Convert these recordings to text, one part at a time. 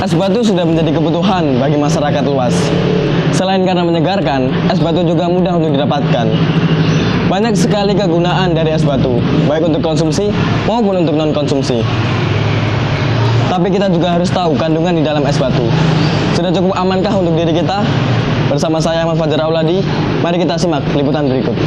Es batu sudah menjadi kebutuhan bagi masyarakat luas. Selain karena menyegarkan, es batu juga mudah untuk didapatkan. Banyak sekali kegunaan dari es batu, baik untuk konsumsi maupun untuk non-konsumsi. Tapi kita juga harus tahu kandungan di dalam es batu. Sudah cukup amankah untuk diri kita? Bersama saya Ahmad Fajar Auladi, mari kita simak liputan berikut.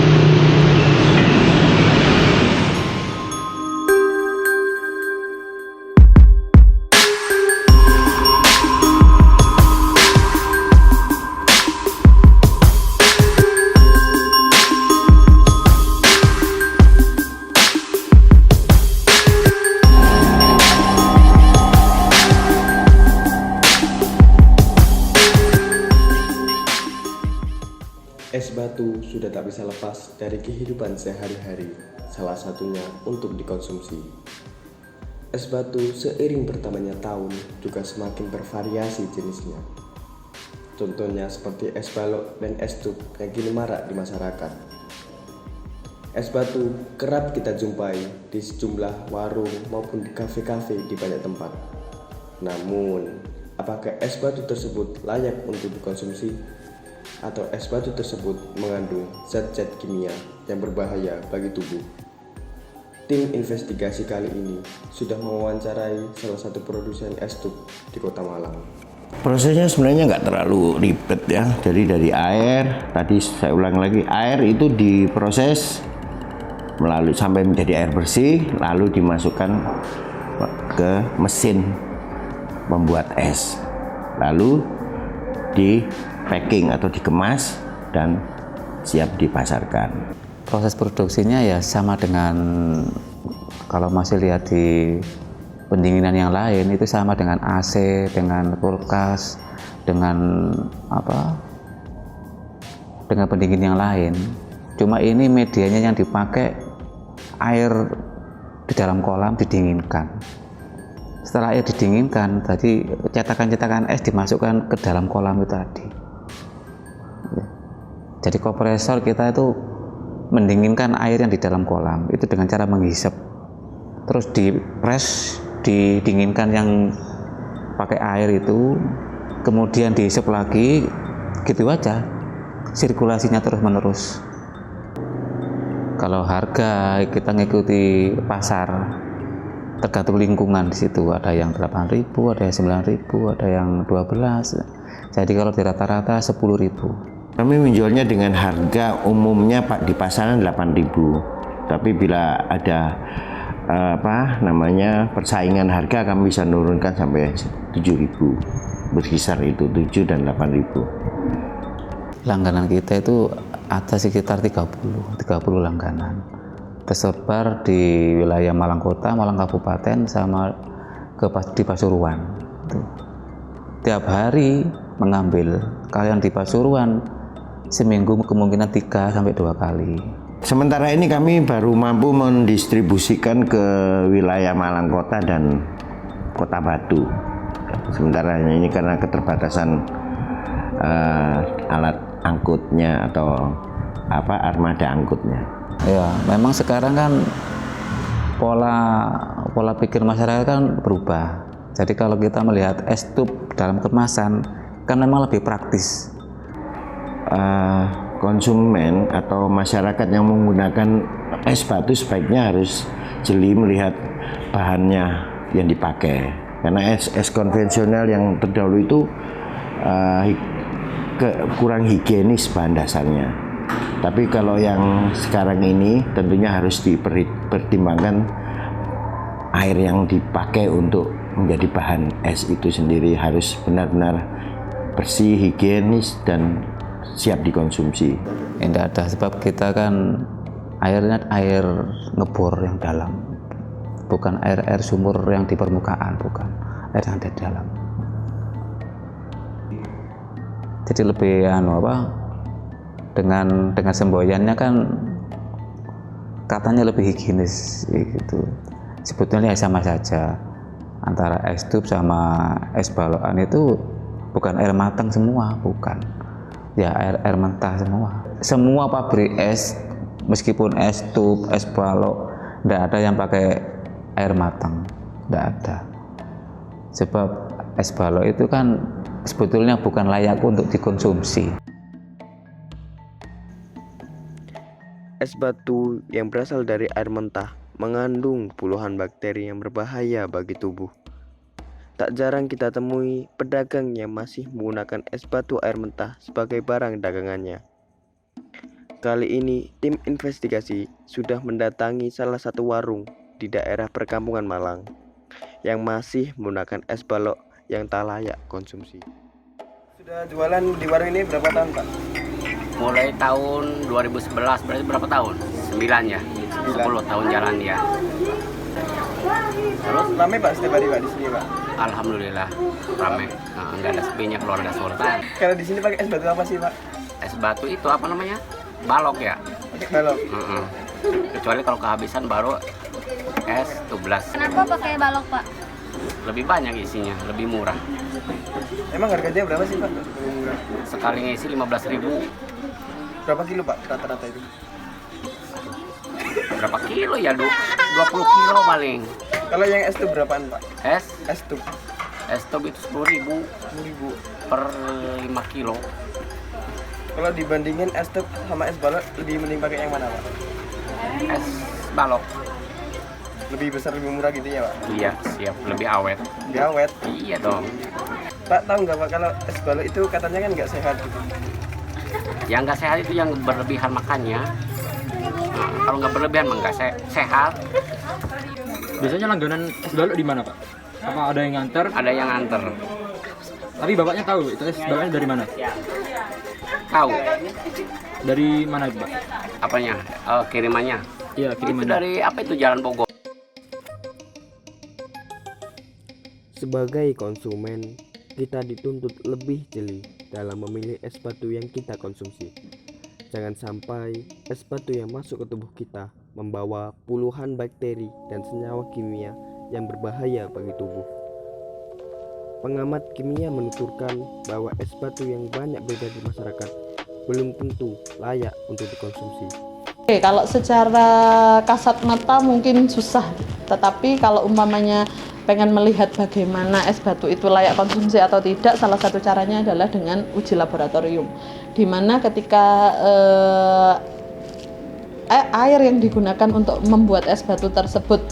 Es batu sudah tak bisa lepas dari kehidupan sehari-hari, salah satunya untuk dikonsumsi. Es batu seiring bertambahnya tahun juga semakin bervariasi jenisnya. Contohnya seperti es balok dan es tub yang kini marak di masyarakat. Es batu kerap kita jumpai di sejumlah warung maupun di kafe-kafe di banyak tempat. Namun, apakah es batu tersebut layak untuk dikonsumsi? Atau es batu tersebut mengandung zat-zat kimia yang berbahaya bagi tubuh? Tim investigasi kali ini sudah mewawancarai salah satu produsen es tub di Kota Malang. Prosesnya sebenarnya nggak terlalu ribet ya. Jadi dari air, tadi saya ulang lagi, air itu diproses melalui sampai menjadi air bersih, lalu dimasukkan ke mesin membuat es, lalu di packing atau dikemas dan siap dipasarkan. Proses produksinya ya sama dengan kalau masih lihat di pendinginan yang lain, itu sama dengan AC, dengan kulkas, dengan dengan pendingin yang lain. Cuma ini medianya yang dipakai air di dalam kolam didinginkan. Setelah air didinginkan, tadi cetakan-cetakan es dimasukkan ke dalam kolam itu tadi. Jadi kompresor kita itu mendinginkan air yang di dalam kolam itu dengan cara menghisap, terus dipres, didinginkan yang pakai air itu, kemudian dihisap lagi, gitu aja, sirkulasinya terus menerus. Kalau harga kita ngikuti pasar, tergantung lingkungan. Di situ ada yang 8.000, ada yang 9.000, ada yang 12. Jadi kalau di rata-rata 10.000. Kami menjualnya dengan harga umumnya Pak di pasaran 8.000. Tapi bila ada persaingan harga, kami bisa menurunkan sampai 7.000. Berkisar itu 7 dan 8.000. Langganan kita itu ada sekitar 30 langganan. Tersebar di wilayah Malang Kota, Malang Kabupaten, sama di Pasuruan. Tiap hari mengambil. Kalian di Pasuruan seminggu kemungkinan 3 sampai 2 kali. Sementara ini kami baru mampu mendistribusikan ke wilayah Malang Kota dan Kota Batu. Sementara ini karena keterbatasan alat angkutnya atau armada angkutnya. Ya, memang sekarang kan pola pikir masyarakat kan berubah. Jadi kalau kita melihat es tub dalam kemasan kan memang lebih praktis. Konsumen atau masyarakat yang menggunakan es batu sebaiknya harus jeli melihat bahannya yang dipakai, karena es konvensional yang terdahulu itu kurang higienis bahan dasarnya. Tapi kalau yang sekarang ini tentunya harus dipertimbangkan air yang dipakai untuk menjadi bahan es itu sendiri harus benar-benar bersih, higienis, dan siap dikonsumsi. Tidak ada, sebab kita kan airnya air ngebor yang dalam, bukan air sumur yang di permukaan, bukan air yang di dalam. Jadi lebih dengan semboyannya kan katanya lebih higienis gitu. Sebetulnya sama saja antara es tub sama es balokan, itu bukan air matang semua, bukan. Ya air mentah semua. Semua pabrik es, meskipun es tub, es balok, tidak ada yang pakai air matang, tidak ada. Sebab es balok itu kan sebetulnya bukan layak untuk dikonsumsi. Es batu yang berasal dari air mentah mengandung puluhan bakteri yang berbahaya bagi tubuh. Tak jarang kita temui pedagang yang masih menggunakan es batu air mentah sebagai barang dagangannya. Kali ini, tim investigasi sudah mendatangi salah satu warung di daerah perkampungan Malang yang masih menggunakan es balok yang tak layak konsumsi. Sudah jualan di warung ini berapa tahun, Pak? Mulai tahun 2011, berarti berapa tahun? 9 ya? 10 tahun jalan ya. Terus ramai Pak setiap hari Pak di sini Pak? Alhamdulillah ramai. Nah, nggak ada sepinya keluarga Sultan. Kalau di sini pakai es batu apa sih Pak? Es batu itu apa namanya? Balok ya. Pakai balok. Kecuali kalau kehabisan baru es tublas. Kenapa pakai balok, Pak? Lebih banyak isinya, lebih murah. Emang harganya berapa sih Pak? Lebih murah. Sekali ngisi 15.000. Berapa kilo Pak rata-rata itu? Berapa kilo ya? 20 kilo paling. Kalau yang es tub berapaan Pak? Es Es tub itu 10.000 10.000. per 5 kilo. Kalau dibandingin es tub sama es balok lebih mending pakai yang mana Pak? Es balok. Lebih besar lebih murah gitu ya Pak? Iya, siap. Lebih awet. Lebih awet. Iya dong. Pak tahu nggak Pak kalau es balok itu katanya kan nggak sehat gitu? Yang nggak sehat itu yang berlebihan makannya. Nah, kalau nggak berlebihan mah nggak sehat. Biasanya langganan es balok di mana Pak? Apa ada yang nganter? Ada yang nganter. Tapi bapaknya tahu itu es baloknya dari mana? Tahu Dari mana itu Pak? apanya? Kirimannya. Iya Itu kirimannya. dari apa itu Jalan Bogor. Sebagai konsumen, kita dituntut lebih jeli dalam memilih es batu yang kita konsumsi. Jangan sampai es batu yang masuk ke tubuh kita membawa puluhan bakteri dan senyawa kimia yang berbahaya bagi tubuh. Pengamat kimia menuturkan bahwa es batu yang banyak beredar di masyarakat belum tentu layak untuk dikonsumsi. Oke, kalau secara kasat mata mungkin susah, tetapi kalau umpamanya pengen melihat bagaimana es batu itu layak konsumsi atau tidak, salah satu caranya adalah dengan uji laboratorium, di mana ketika air yang digunakan untuk membuat es batu tersebut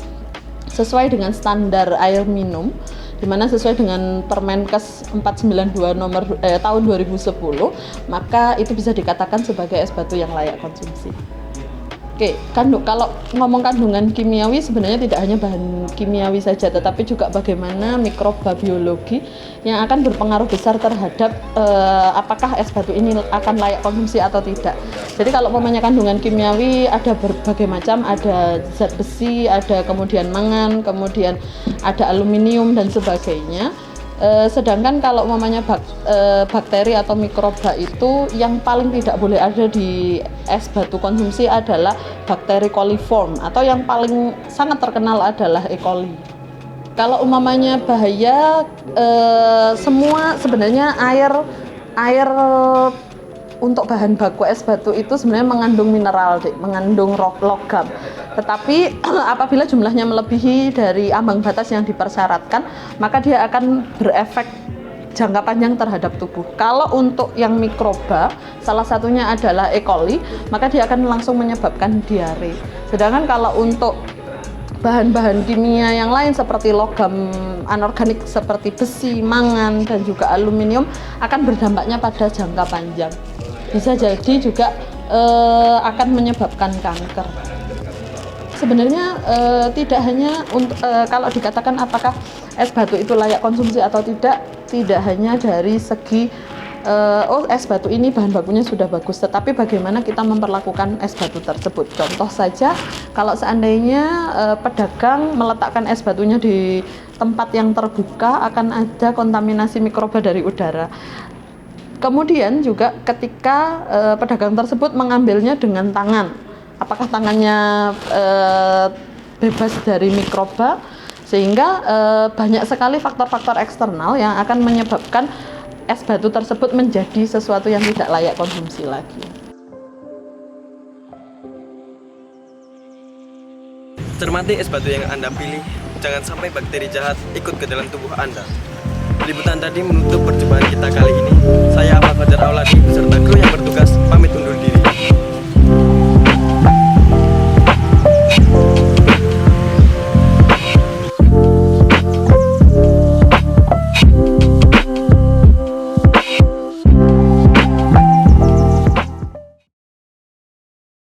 sesuai dengan standar air minum, di mana sesuai dengan Permenkes 492 tahun 2010, maka itu bisa dikatakan sebagai es batu yang layak konsumsi. Oke, kalau ngomong kandungan kimiawi sebenarnya tidak hanya bahan kimiawi saja, tetapi juga bagaimana mikroba biologi yang akan berpengaruh besar terhadap apakah es batu ini akan layak konsumsi atau tidak. Jadi kalau umpamanya kandungan kimiawi ada berbagai macam, ada zat besi, ada kemudian mangan, kemudian ada aluminium dan sebagainya. Sedangkan kalau umpamanya bakteri atau mikroba itu yang paling tidak boleh ada di es batu konsumsi adalah bakteri coliform, atau yang paling sangat terkenal adalah E. coli. Kalau umpamanya bahaya, semua sebenarnya air untuk bahan baku es batu itu sebenarnya mengandung mineral, mengandung logam. Tetapi apabila jumlahnya melebihi dari ambang batas yang dipersyaratkan, maka dia akan berefek jangka panjang terhadap tubuh. Kalau untuk yang mikroba, salah satunya adalah E. coli, maka dia akan langsung menyebabkan diare. Sedangkan kalau untuk bahan-bahan kimia yang lain seperti logam anorganik seperti besi, mangan, dan juga aluminium akan berdampaknya pada jangka panjang. Bisa jadi juga akan menyebabkan kanker. Sebenarnya tidak hanya untuk kalau dikatakan apakah es batu itu layak konsumsi atau tidak hanya dari segi es batu ini bahan bakunya sudah bagus, tetapi bagaimana kita memperlakukan es batu tersebut. Contoh saja, kalau seandainya pedagang meletakkan es batunya di tempat yang terbuka, akan ada kontaminasi mikroba dari udara. Kemudian juga ketika pedagang tersebut mengambilnya dengan tangan, apakah tangannya bebas dari mikroba, sehingga banyak sekali faktor-faktor eksternal yang akan menyebabkan es batu tersebut menjadi sesuatu yang tidak layak konsumsi lagi. Cermati es batu yang Anda pilih, jangan sampai bakteri jahat ikut ke dalam tubuh Anda. Liputan tadi menutup perjumpaan kita kali ini. Saya Ahmad Fajar Auladi beserta kru yang bertugas pamit undur